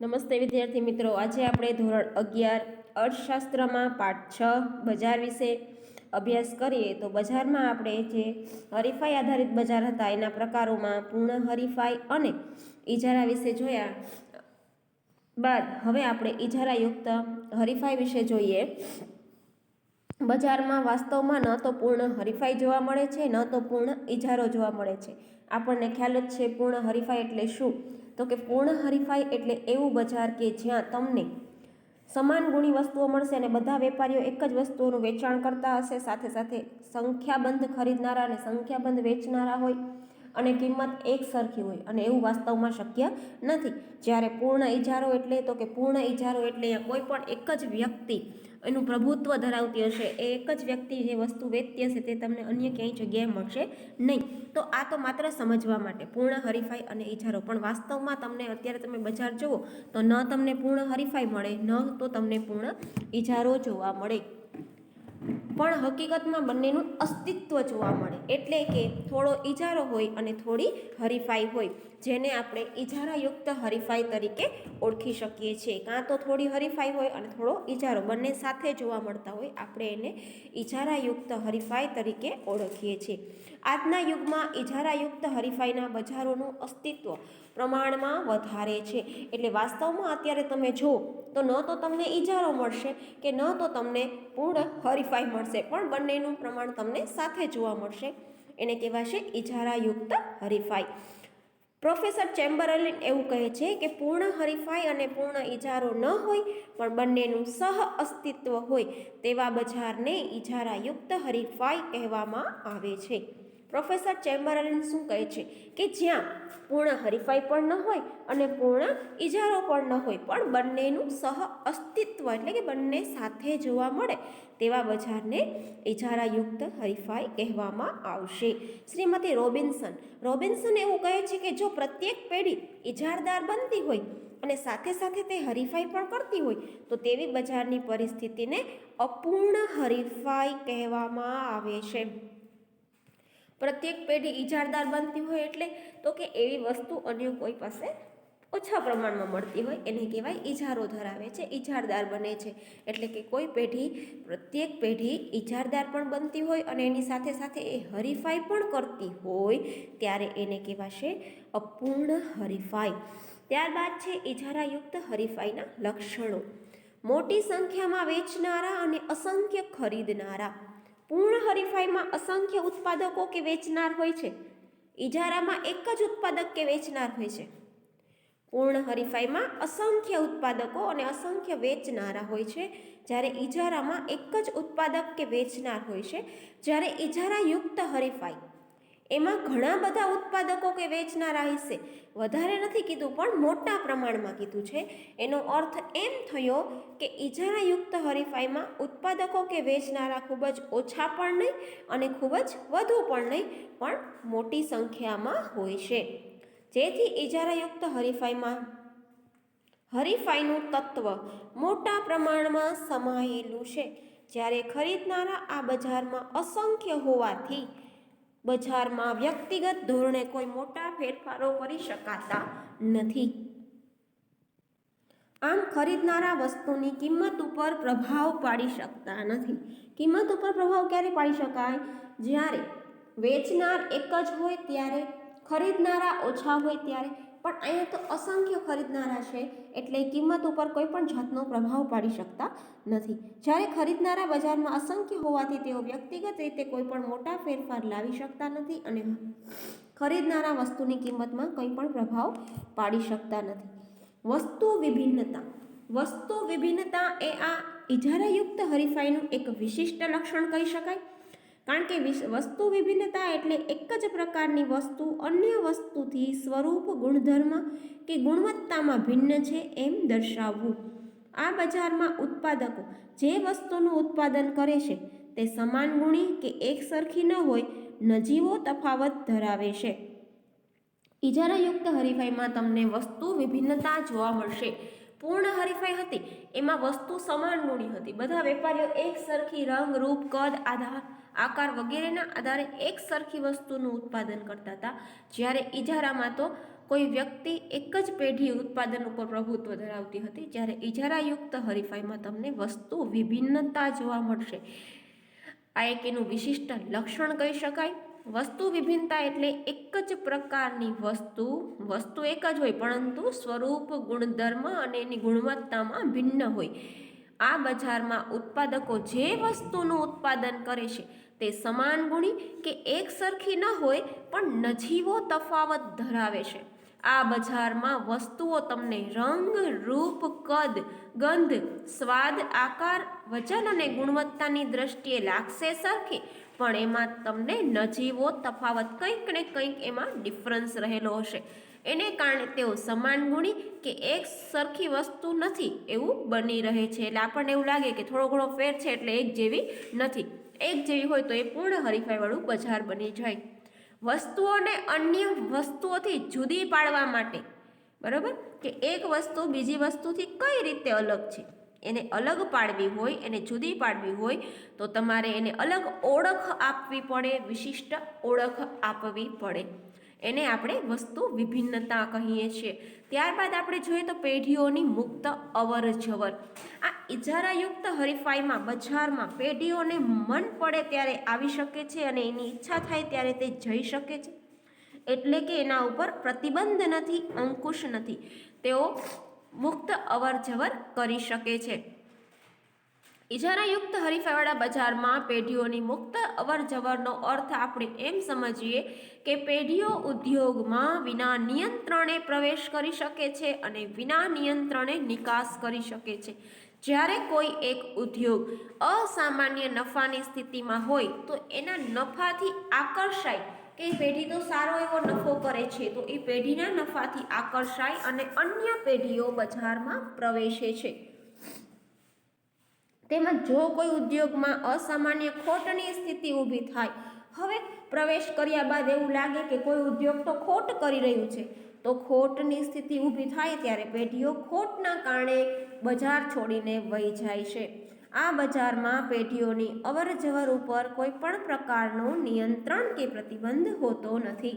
નમસ્તે વિદ્યાર્થી મિત્રો, આજે આપણે ધોરણ 11 અર્થશાસ્ત્રમાં પાઠ 6 બજાર વિશે અભ્યાસ કરીએ. તો બજારમાં આપણે જે હરીફાઈ આધારિત બજાર હતા એના પ્રકારોમાં પૂર્ણ હરીફાઈ અને ઇજારા વિશે જોયા બાદ હવે આપણે ઇજારાયુક્ત હરીફાઈ વિશે જોઈએ. બજારમાં વાસ્તવમાં ન તો પૂર્ણ હરીફાઈ જોવા મળે છે, ન તો પૂર્ણ ઇજારો જોવા મળે છે. આપણને ખ્યાલ જ છે પૂર્ણ હરીફાઈ એટલે શું. તો કે પૂર્ણ હરીફાઈ એટલે એવું બજાર કે જ્યાં તમને સમાન ગુણી વસ્તુઓ મળશે અને બધા વેપારીઓ એક જ વસ્તુઓનું વેચાણ કરતા હશે, સાથે સાથે સંખ્યાબંધ ખરીદનારા અને સંખ્યાબંધ વેચનારા હોય અને કિંમત એક સરખી હોય, અને એવું વાસ્તવમાં શક્ય નથી. જ્યારે પૂર્ણ ઇજારો એટલે તો કે પૂર્ણ ઇજારો એટલે કોઈ પણ એક જ વ્યક્તિ એનું પ્રભુત્વ ધરાવતી હશે, એ એક જ વ્યક્તિ જે વસ્તુ વેચતી હશે તે તમને અન્ય ક્યાંય જગ્યાએ મળશે નહીં. તો આ તો માત્ર સમજવા માટે પૂર્ણ હરીફાઈ અને ઇજારો, પણ વાસ્તવમાં તમને અત્યારે તમે બજાર જુઓ તો ન તમને પૂર્ણ હરીફાઈ મળે, ન તો તમને પૂર્ણ ઇજારો જોવા મળે, પણ હકીકતમાં બંનેનું અસ્તિત્વ જોવા મળે. એટલે કે થોડો ઇજારો હોય અને થોડી હરીફાઈ હોય, જેને આપણે ઇજારાયુક્ત હરીફાઈ તરીકે ઓળખી શકીએ છીએ. કાં તો થોડી હરીફાઈ હોય અને થોડો ઇજારો બંને સાથે જોવા મળતા હોય, આપણે એને ઇજારાયુક્ત હરીફાઈ તરીકે ઓળખીએ છીએ. આજના યુગમાં ઇજારાયુક્ત હરીફાઈના બજારોનું અસ્તિત્વ પ્રમાણમાં વધારે છે. એટલે વાસ્તવમાં અત્યારે તમે જુઓ તો ન તો તમને ઇજારો મળશે કે ન તો તમને પૂર્ણ હરીફાઈ મળશે, પણ બંનેનું પ્રમાણ તમને સાથે જોવા મળશે. એને કહેવાશે ઇજારાયુક્ત હરીફાઈ. પ્રોફેસર ચેમ્બરલિન એવું કહે છે કે પૂર્ણ હરીફાઈ અને પૂર્ણ ઇજારો ન હોય પણ બંનેનું સહ અસ્તિત્વ હોય તેવા બજારને ઇજારાયુક્ત હરીફાઈ કહેવામાં આવે છે. પ્રોફેસર ચેમ્બરલિન શું કહે છે કે જ્યાં પૂર્ણ હરીફાઈ પણ ન હોય અને પૂર્ણ ઇજારો પણ ન હોય પણ બંનેનું સહ અસ્તિત્વ એટલે કે બંને સાથે જોવા મળે તેવા બજારને ઇજારાયુક્ત હરીફાઈ કહેવામાં આવશે. શ્રીમતી રોબિન્સન એવું કહે છે કે જો પ્રત્યેક પેઢી ઇજારદાર બનતી હોય અને સાથે સાથે તે હરીફાઈ પણ કરતી હોય તો તેવી બજારની પરિસ્થિતિને અપૂર્ણ હરીફાઈ કહેવામાં આવે છે. પ્રત્યેક પેઢી ઇજારદાર બનતી હોય એટલે તો કે એવી વસ્તુ અન્ય કોઈ પાસે ઓછા પ્રમાણમાં મળતી હોય એને કહેવાય ઇજારો ધરાવે છે, ઇજારદાર બને છે. એટલે કે કોઈ પેઢી પ્રત્યેક પેઢી ઇજારદાર પણ બનતી હોય અને એની સાથે સાથે એ હરીફાઈ પણ કરતી હોય ત્યારે એને કહેવાશે અપૂર્ણ હરીફાઈ. ત્યારબાદ છે ઇજારાયુક્ત હરીફાઈના લક્ષણો. મોટી સંખ્યામાં વેચનારા અને અસંખ્ય ખરીદનારા. પૂર્ણ હરીફાઈમાં અસંખ્ય ઉત્પાદકો કે વેચનાર હોય છે, ઇજારામાં એક જ ઉત્પાદક કે વેચનાર હોય છે. પૂર્ણ હરીફાઈમાં અસંખ્ય ઉત્પાદકો અને અસંખ્ય વેચનારા હોય છે, જ્યારે ઇજારામાં એક જ ઉત્પાદક કે વેચનાર હોય છે. જ્યારે ઇજારાયુક્ત હરીફાઈ એમાં ઘણા બધા ઉત્પાદકો કે વેચનારા હશે, વધારે નથી કીધું પણ મોટા પ્રમાણમાં કીધું છે. એનો અર્થ એમ થયો કે ઇજારાયુક્ત હરીફાઈમાં ઉત્પાદકો કે વેચનારા ખૂબ જ ઓછા પણ નહીં અને ખૂબ જ વધુ પણ નહીં, પણ મોટી સંખ્યામાં હોય છે. જેથી ઇજારાયુક્ત હરીફાઈમાં હરીફાઈનું તત્વ મોટા પ્રમાણમાં સમાયેલું છે. જ્યારે ખરીદનારા આ બજારમાં અસંખ્ય હોવાથી બજારમાં વ્યક્તિગત ધોરણે કોઈ મોટા ફેરફારો કરી શકાતા નથી. આમ ખરીદનારા વસ્તુની કિંમત ઉપર પ્રભાવ પાડી શકતા નથી. કિંમત ઉપર પ્રભાવ ક્યારે પાડી શકાય? જ્યારે વેચનાર એક જ હોય ત્યારે, ખરીદનારા ઓછા હોય ત્યારે. પણ અહીંયા તો અસંખ્ય ખરીદનારા છે એટલે કિંમત ઉપર કોઈ પણ જાતનો પ્રભાવ પાડી શકતા નથી. જ્યારે ખરીદનારા બજારમાં અસંખ્ય હોવાથી તેઓ વ્યક્તિગત રીતે કોઈ પણ મોટા ફેરફાર લાવી શકતા નથી અને ખરીદનારા વસ્તુની કિંમતમાં કંઈ પણ પ્રભાવ પાડી શકતા નથી. વસ્તુ વિભિન્નતા એ આ ઇજારાયુક્ત હરીફાઈનું એક વિશિષ્ટ લક્ષણ કહી શકાય. કારણ કે વસ્તુ વિભિન્નતા એટલે એક જ પ્રકારની વસ્તુ અન્ય વસ્તુથી સ્વરૂપ, ગુણધર્મ કે ગુણવત્તામાં ભિન્ન છે એમ દર્શાવવું. આ બજારમાં ઉત્પાદકો જે વસ્તુનું ઉત્પાદન કરે છે તે સમાન ગુણી કે એક સરખી ન હોય, નજીવો તફાવત ધરાવે છે. ઇજારાયુક્ત હરીફાઈમાં તમને વસ્તુ વિભિન્નતા જોવા મળશે. પૂર્ણ હરીફાઈ હતી એમાં વસ્તુ સમાન ગુણી હતી, બધા વેપારીઓ એક સરખી રંગ, રૂપ, કદ, આકાર વગેરેના આધારે એક સરખી વસ્તુનું ઉત્પાદન કરતા હતા. જ્યારે ઇજારામાં તો કોઈ વ્યક્તિ એક જ પેઢી ઉત્પાદન ઉપર પ્રભુત્વ ધરાવતી હતી, જ્યારે ઇજારાયુક્ત હરીફાઈમાં તમને વસ્તુ વિભિન્નતા જોવા મળશે. આ એક એનું વિશિષ્ટ લક્ષણ કહી શકાય. વસ્તુ વિભિન્નતા એટલે એક જ પ્રકારની વસ્તુ એક જ હોય, પરંતુ સ્વરૂપ, ગુણધર્મ અને એની ગુણવત્તામાં ભિન્ન હોય. આ બજારમાં ઉત્પાદકો જે વસ્તુનું ઉત્પાદન કરે છે તે સમાન ગુણી કે એક સરખી ન હોય પણ નજીવો તફાવત ધરાવે છે. આ બજારમાં વસ્તુઓ તમને રંગ, રૂપ, કદ, ગંધ, સ્વાદ, આકાર, વજન અને ગુણવત્તાની દ્રષ્ટિએ લાગશે સરખી, પણ એમાં તમને નજીવો તફાવત કંઈક ને કંઈક એમાં ડિફરન્સ રહેલો હશે. એને કારણે તેઓ સમાન ગુણી કે એક સરખી વસ્તુ નથી એવું બની રહે છે. એટલે આપણને એવું લાગે કે થોડો ઘણો ફેર છે એટલે એક જેવી નથી. એક જેવી હોય તો એ પૂર્ણ હરીફાઈવાળું બજાર બની જાય. વસ્તુઓને અન્ય વસ્તુઓથી જુદી પાડવા માટે, બરાબર, કે એક વસ્તુ બીજી વસ્તુથી કઈ રીતે અલગ છે એને અલગ પાડવી હોય, એને જુદી પાડવી હોય તો તમારે એને અલગ ઓળખ આપવી પડે, વિશિષ્ટ ઓળખ આપવી પડે. એને આપણે વસ્તુ વિભિન્નતા કહીએ છીએ. ત્યારબાદ આપણે જોઈએ તો પેઢીઓની મુક્ત અવર જવર. આ ઇજારાયુક્ત હરીફાઈમાં બજારમાં પેઢીઓને મન પડે ત્યારે આવી શકે છે અને એની ઈચ્છા થાય ત્યારે તે જઈ શકે છે. એટલે કે એના ઉપર પ્રતિબંધ નથી, અંકુશ નથી. તેઓ મુક્ત અવર જવર કરી શકે છે. ઇજારાયુક્ત હરીફાઈવાળા બજારમાં પેઢીઓની મુક્ત અવર જવરનો અર્થ આપણે એમ સમજીએ કે પેઢીઓ ઉદ્યોગમાં વિના નિયંત્રણે પ્રવેશ કરી શકે છે અને વિના નિયંત્રણે નિકાસ કરી શકે છે. જ્યારે કોઈ એક ઉદ્યોગ અસામાન્ય નફાની સ્થિતિમાં હોય તો એના નફાથી આકર્ષાય કે પેઢી તો સારો એવો નફો કરે છે, તો એ પેઢીના નફાથી આકર્ષાય અને અન્ય પેઢીઓ બજારમાં પ્રવેશે છે. તેમજ જો કોઈ ઉદ્યોગમાં અસામાન્ય ખોટની સ્થિતિ ઊભી થાય, હવે પ્રવેશ કર્યા બાદ એવું લાગે કે કોઈ ઉદ્યોગ તો ખોટ કરી રહ્યું છે, તો ખોટની સ્થિતિ ઊભી થાય ત્યારે પેઢીઓ ખોટના કારણે બજાર છોડીને વહી જાય છે. આ બજારમાં પેઢીઓની અવર જવર ઉપર કોઈ પણ પ્રકારનું નિયંત્રણ કે પ્રતિબંધ હોતો નથી.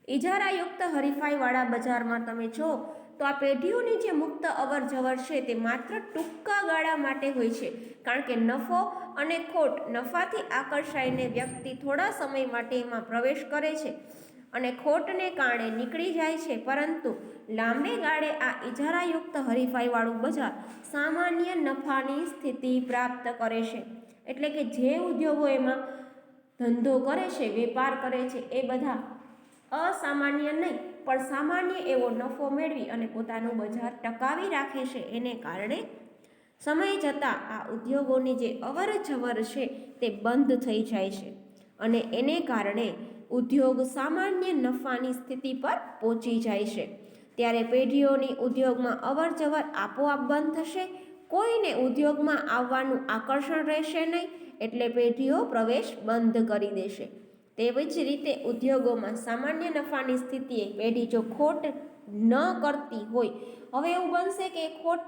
ઇજારાયુક્ત હરીફાઈવાળા બજારમાં તમે જો તો આ પેઢીઓની જે મુક્ત અવર જવર છે તે માત્ર ટૂંકા ગાળા માટે હોય છે, કારણ કે નફો અને ખોટ, નફાથી આકર્ષાઈને વ્યક્તિ થોડા સમય માટે એમાં પ્રવેશ કરે છે અને ખોટને કારણે નીકળી જાય છે, પરંતુ લાંબે ગાળે આ ઇજારાયુક્ત હરીફાઈવાળું બજાર સામાન્ય નફાની સ્થિતિ પ્રાપ્ત કરે છે. એટલે કે જે ઉદ્યોગો એમાં ધંધો કરે છે, વેપાર કરે છે, એ બધા અસામાન્ય નહીં પણ સામાન્ય એવો નફો મેળવી અને પોતાનું બજાર ટકાવી રાખે છે. એને કારણે સમય જતાં આ ઉદ્યોગોની જે અવર જવર છે તે બંધ થઈ જાય છે અને એને કારણે ઉદ્યોગ સામાન્ય નફાની સ્થિતિ પર પહોંચી જાય છે. ત્યારે પેઢીઓની ઉદ્યોગમાં અવર જવર આપોઆપ બંધ થશે. કોઈને ઉદ્યોગમાં આવવાનું આકર્ષણ રહેશે નહીં, એટલે પેઢીઓ પ્રવેશ બંધ કરી દેશે. તેવી જ રીતે ઉદ્યોગોમાં સામાન્ય નફાની સ્થિતિએ પેઢી જો ખોટ ન કરતી હોય, હવે એવું બનશે કે ખોટ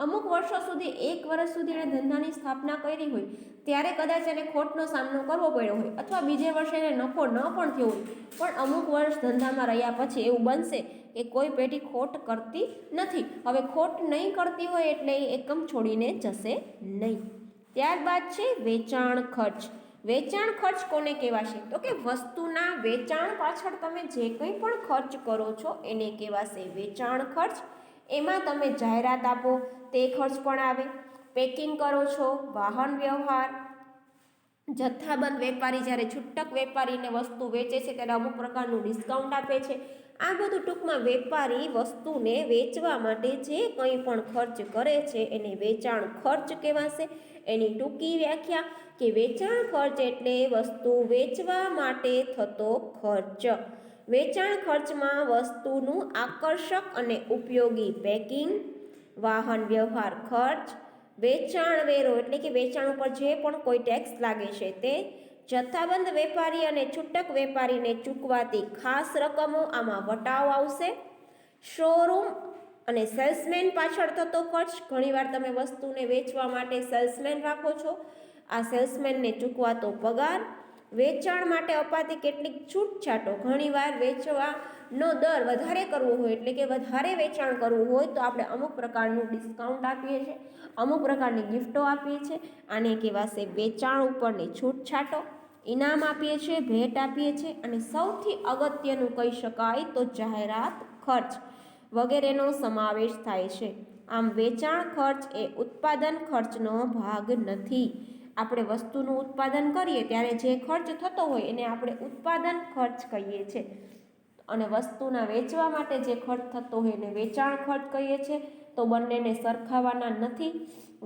અમુક વર્ષો સુધી, 1 વર્ષ સુધી એણે ધંધાની સ્થાપના કરી હોય ત્યારે કદાચ એને ખોટનો સામનો કરવો પડ્યો હોય, અથવા બીજે વર્ષે એને નફો ન પણ થયો હોય, પણ અમુક વર્ષ ધંધામાં રહ્યા પછી એવું બનશે કે કોઈ પેઢી ખોટ કરતી નથી. હવે ખોટ નહીં કરતી હોય એટલે એ એકમ છોડીને જશે નહીં. ત્યારબાદ છે વેચાણ ખર્ચ. વેચાણ ખર્ચ કોને કહેવાશે? તો કે વસ્તુના વેચાણ પાછળ તમે જે કંઈ પણ ખર્ચ કરો છો એને કહેવાશે વેચાણ ખર્ચ. એમાં તમે જાહેરાત આપો તે ખર્ચ પણ આવે, પેકિંગ કરો છો, વાહન વ્યવહાર, જથ્થાબંધ વેપારી જ્યારે છૂટક વેપારીને વસ્તુ વેચે છે ત્યારે અમુક પ્રકારનું ડિસ્કાઉન્ટ આપે છે. આ બધું ટૂંકમાં વેપારી વસ્તુને વેચવા માટે જે કંઈ પણ ખર્ચ કરે છે એને વેચાણ ખર્ચ કહેવાશે. એની ટૂંકી વ્યાખ્યા કે વેચાણ ખર્ચ એટલે વસ્તુ વેચવા માટે થતો ખર્ચ. વેચાણ ખર્ચમાં વસ્તુનું આકર્ષક અને ઉપયોગી પેકિંગ, વાહન વ્યવહાર ખર્ચ, વેચાણ વેરો એટલે કે વેચાણ ઉપર જે પણ કોઈ ટેક્સ લાગે છે તે, જથ્થાબંધ વેપારી અને છૂટક વેપારીને ચૂકવાતી ખાસ રકમો આમાં વટાવ આવશે. શોરૂમ અને સેલ્સમેન પાછળ થતો ખર્ચ, ઘણીવાર તમે વસ્તુને વેચવા માટે સેલ્સમેન રાખો છો, આ સેલ્સમેનને ચૂકવાતો પગાર, વેચાણ માટે અપાતી કેટલીક છૂટછાટો, ઘણીવાર વેચવાનો દર વધારે કરવો હોય એટલે કે વધારે વેચાણ કરવું હોય તો આપણે અમુક પ્રકારનું ડિસ્કાઉન્ટ આપીએ છીએ, અમુક પ્રકારની ગિફ્ટો આપીએ છીએ, આને કહેવાશે વેચાણ ઉપરની છૂટછાટો, ઇનામ આપીએ છીએ, ભેટ આપીએ છીએ, અને સૌથી અગત્યનું કહી શકાય તો જાહેરાત ખર્ચ વગેરેનો સમાવેશ થાય છે. આમ વેચાણ ખર્ચ એ ઉત્પાદન ખર્ચનો ભાગ નથી. આપણે વસ્તુનું ઉત્પાદન કરીએ ત્યારે જે ખર્ચ થતો હોય એને આપણે ઉત્પાદન ખર્ચ કહીએ છીએ, અને વસ્તુના વેચવા માટે જે ખર્ચ થતો હોય એને વેચાણ ખર્ચ કહીએ છીએ. તો બંનેને સરખાવવાના નથી.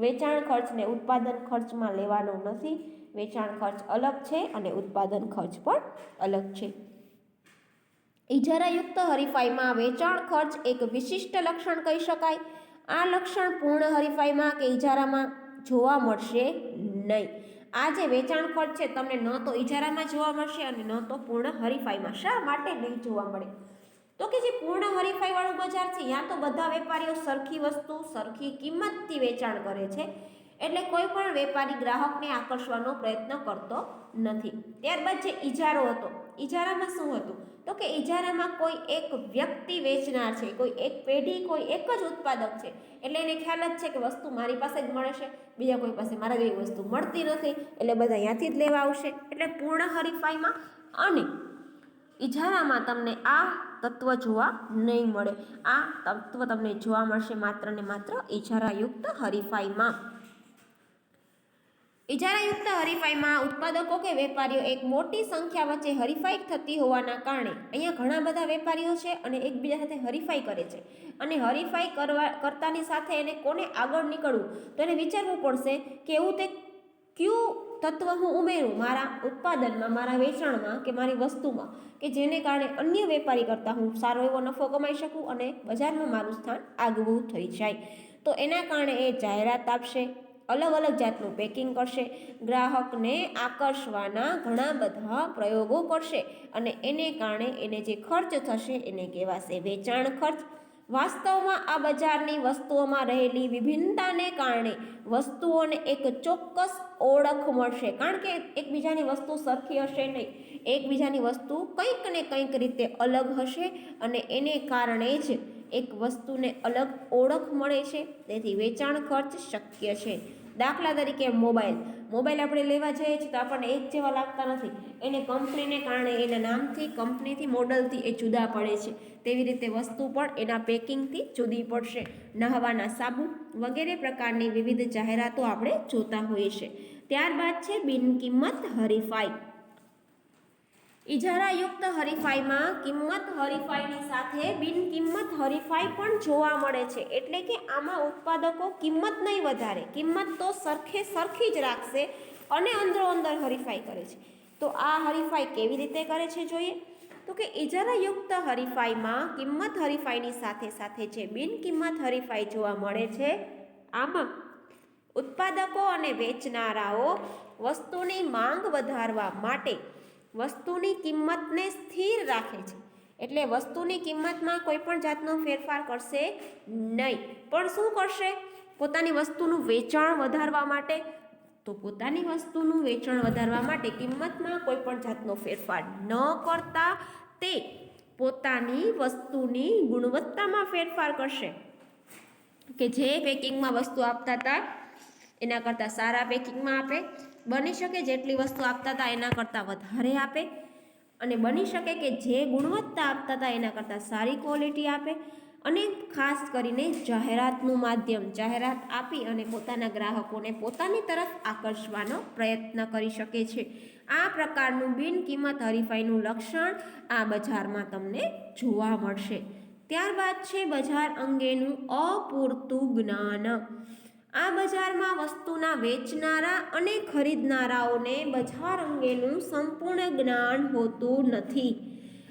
વેચાણ ખર્ચને ઉત્પાદન ખર્ચમાં લેવાનો નથી. વેચાણ ખર્ચ અલગ છે અને ઉત્પાદન ખર્ચ પણ અલગ છે. ઇજારાયુક્ત હરીફાઈમાં વેચાણ ખર્ચ એક વિશિષ્ટ લક્ષણ કહી શકાય. આ લક્ષણ પૂર્ણ હરીફાઈમાં કે ઇજારામાં જોવા મળશે નહીં. આ જે વેચાણ ખર્ચ છે તમને ન તો ઇજારામાં જોવા મળશે અને ન તો પૂર્ણ હરીફાઈમાં. શા માટે નહીં જોવા મળે? તો કે જે પૂર્ણ હરીફાઈ વાળું બજાર છે ત્યાં તો બધા વેપારીઓ સરખી વસ્તુ સરખી કિંમતથી વેચાણ કરે છે, એટલે કોઈ પણ વેપારી ગ્રાહકને આકર્ષવાનો પ્રયત્ન કરતો નથી. ત્યારબાદ જે ઇજારો હતો, ઇજારામાં શું હતું? તો કે ઇજારામાં કોઈ એક વ્યક્તિ વેચનાર છે, કોઈ એક પેઢી, કોઈ એક જ ઉત્પાદક છે, એટલે એને ખ્યાલ જ છે કે વસ્તુ મારી પાસે જ મળે છે, બીજા કોઈ પાસે મારા જેવી વસ્તુ મળતી નથી, એટલે બધા અહીંયાથી જ લેવા આવશે. એટલે પૂર્ણ હરીફાઈમાં અને ઇજારામાં તમને આ તત્વ જોવા નહીં મળે. આ તત્વ તમને જોવા મળશે માત્ર ને માત્ર ઇજારાયુક્ત હરીફાઈમાં. ઇજારાયુક્ત હરીફાઈમાં ઉત્પાદકો કે વેપારીઓ એક મોટી સંખ્યા વચ્ચે હરીફાઈ થતી હોવાના કારણે અહીંયા ઘણા બધા વેપારીઓ છે અને એકબીજા સાથે હરીફાઈ કરે છે, અને હરીફાઈ કરતાની સાથે એને કોને આગળ નીકળવું તો એને વિચારવું પડશે કે એવું તે કયું તત્વ હું ઉમેરું મારા ઉત્પાદનમાં, મારા વેચાણમાં કે મારી વસ્તુમાં, કે જેને કારણે અન્ય વેપારી કરતાં હું સારો એવો નફો કમાઈ શકું અને બજારમાં મારું સ્થાન આગવું થઈ જાય. તો એના કારણે એ જાહેરાત આપશે, અલગ અલગ જાતનું પેકિંગ કરશે, ગ્રાહકને આકર્ષવાના ઘણા બધા પ્રયોગો કરશે, અને એને કારણે એને જે ખર્ચ થશે એને કહેવાશે વેચાણ ખર્ચ. વાસ્તવમાં આ બજારની વસ્તુઓમાં રહેલી વિભિન્નતાને કારણે વસ્તુઓને એક ચોક્કસ ઓળખ મળશે, કારણ કે એકબીજાની વસ્તુ સરખી હશે નહીં, એકબીજાની વસ્તુ કંઈક ને કંઈક રીતે અલગ હશે, અને એને કારણે જ એક વસ્તુને અલગ ઓળખ મળે છે. તેથી વેચાણ ખર્ચ શક્ય છે. દાખલા તરીકે મોબાઈલ આપણે લેવા જઈએ છીએ તો આપણને એક જેવા લાગતા નથી, એને કંપનીને કારણે એના નામથી, કંપનીથી, મોડલથી એ જુદા પડે છે. તેવી રીતે વસ્તુ પણ એના પેકિંગથી જુદી પડશે. નહાવાના સાબુ વગેરે પ્રકારની વિવિધ જાહેરાતો આપણે જોતા હોઈએ છીએ. ત્યારબાદ છે બિનકિંમત હરીફાઈ. ઇજારાયુક્ત હરીફાઈમાં કિંમત હરીફાઈની સાથે બિનકિંમત હરીફાઈ પણ જોવા મળે છે. એટલે કે આમાં ઉત્પાદકો કિંમત નહીં વધારે, કિંમત તો સરખી જ રાખશે અને અંદરો અંદર હરીફાઈ કરે છે. તો આ હરીફાઈ કેવી રીતે કરે છે જોઈએ તો કે ઇજારાયુક્ત હરીફાઈમાં કિંમત હરીફાઈની સાથે સાથે જે બિનકિંમત હરીફાઈ જોવા મળે છે, આમાં ઉત્પાદકો અને વેચનારાઓ વસ્તુની માંગ વધારવા માટે વસ્તુની કિંમતને સ્થિર રાખે છે. એટલે વસ્તુની કિંમતમાં કોઈ પણ જાતનો ફેરફાર કરશે નહીં, પણ શું કરશે? પોતાની વસ્તુનું વેચાણ વધારવા માટે, તો પોતાની વસ્તુનું વેચાણ વધારવા માટે કિંમતમાં કોઈ પણ જાતનો ફેરફાર ન કરતા તે પોતાની વસ્તુની ગુણવત્તામાં ફેરફાર કરશે, કે જે પેકિંગમાં વસ્તુ આપતા હતા એના કરતાં સારા પેકિંગમાં આપે, બની શકે જેટલી વસ્તુ આપતા હતા એના કરતાં વધારે આપે, અને બની શકે કે જે ગુણવત્તા આપતા હતા એના કરતાં સારી ક્વોલિટી આપે, અને ખાસ કરીને જાહેરાતનું માધ્યમ, જાહેરાત આપી અને પોતાના ગ્રાહકોને પોતાની તરફ આકર્ષવાનો પ્રયત્ન કરી શકે છે. આ પ્રકારનું બિનકિંમત હરીફાઈનું લક્ષણ આ બજારમાં તમને જોવા મળશે. ત્યારબાદ છે બજાર અંગેનું અપૂરતું જ્ઞાન. આ બજારમાં વસ્તુના વેચનારા અને ખરીદનારાઓને બજાર અંગેનું સંપૂર્ણ જ્ઞાન હોતું નથી.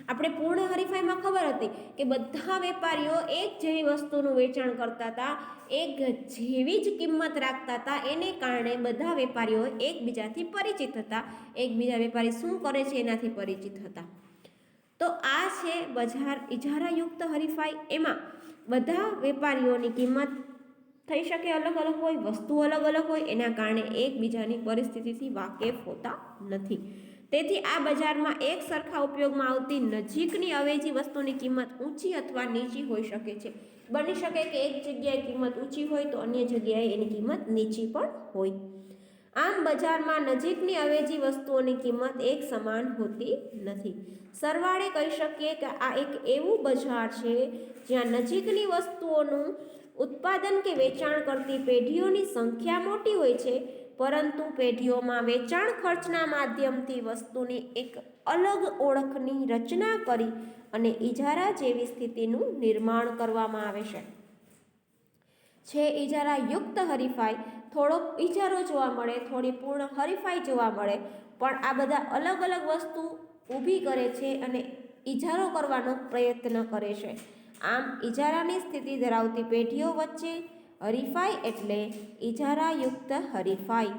આપણે પૂર્ણ હરીફાઈમાં ખબર હતી કે બધા વેપારીઓ એક જેવી વસ્તુનું વેચાણ કરતા હતા, એક જેવી જ કિંમત રાખતા હતા, એને કારણે બધા વેપારીઓ એકબીજાથી પરિચિત હતા, એકબીજા વેપારી શું કરે છે એનાથી પરિચિત હતા. તો આ છે બજાર ઇજારાયુક્ત હરીફાઈ. એમાં બધા વેપારીઓની કિંમત થઈ શકે અલગ અલગ હોય, વસ્તુ અલગ અલગ હોય, એના કારણે એકબીજાની પરિસ્થિતિથી વાકેફ હોતા નથી. તેથી આ બજારમાં એક સરખા ઉપયોગમાં આવતી નજીકની અવેજી વસ્તુની કિંમત ઊંચી અથવા નીચી હોઈ શકે છે. બની શકે કે એક જગ્યાએ કિંમત ઊંચી હોય તો અન્ય જગ્યાએ એની કિંમત નીચી પણ હોય. આમ બજારમાં નજીકની અવેજી વસ્તુઓની કિંમત એક સમાન હોતી નથી. સરવાળે કહી શકીએ કે આ એક એવું બજાર છે જ્યાં નજીકની વસ્તુઓનું ઉત્પાદન કે વેચાણ કરતી પેઢીઓની સંખ્યા મોટી હોય છે, પરંતુ પેઢીઓમાં વેચાણ ખર્ચના માધ્યમથી વસ્તુની એક અલગ ઓળખની રચના કરી અને ઇજારા જેવી સ્થિતિનું નિર્માણ કરવામાં આવે છે. ઇજારા યુક્ત હરીફાઈ, થોડોક ઇજારો જોવા મળે, થોડી પૂર્ણ હરીફાઈ જોવા મળે, પણ આ બધા અલગ અલગ વસ્તુ ઊભી કરે છે અને ઇજારો કરવાનો પ્રયત્ન કરે છે. આમ ઇજારાની સ્થિતિ ધરાવતી પેઢીઓ વચ્ચે હરીફાઈ એટલે ઇજારાયુક્ત હરીફાઈ.